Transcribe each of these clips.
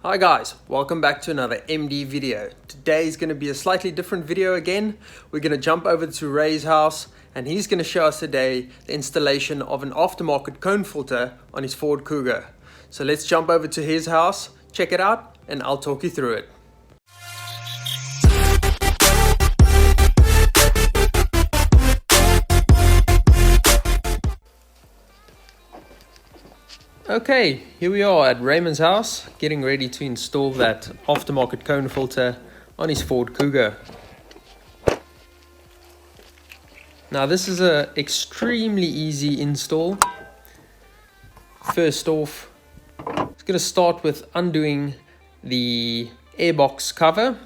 Hi guys, welcome back to another MD video. Today is going to be a slightly different video again. We're going to jump over to Ray's house and he's going to show us today the installation of an aftermarket cone filter on his Ford Kuga. So let's jump over to his house, check it out, and I'll talk you through it. Okay, here we are at Raymond's house, getting ready to install that aftermarket cone filter on his Ford Kuga. Now this is an extremely easy install. First off, it's going to start with undoing the airbox cover.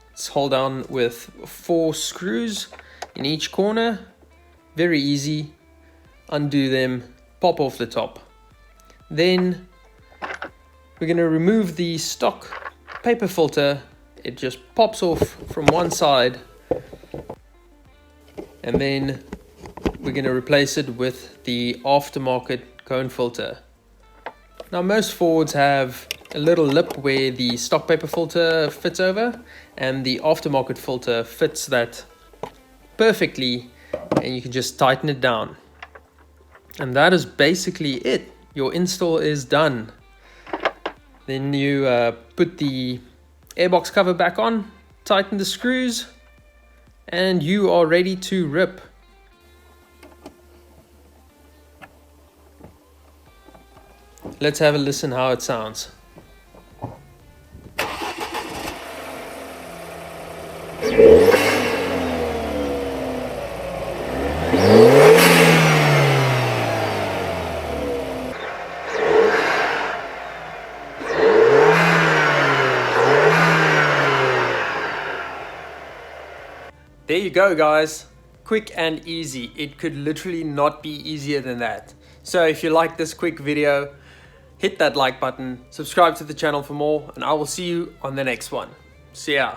Let's hold down with 4 screws in each corner. Very easy. Undo them, pop off the top. Then we're going to remove the stock paper filter. It just pops off from one side, and then we're going to replace it with the aftermarket cone filter. Now most Fords have a little lip where the stock paper filter fits over, and the aftermarket filter fits that perfectly, and you can just tighten it down. And that is basically it. Your install is done. Then you put the airbox cover back on, tighten the screws, and you are ready to rip. Let's have a listen how it sounds. There you go guys, quick and easy. It could literally not be easier than that. So if you like this quick video, hit that like button, subscribe to the channel for more, and I will see you on the next one. See ya.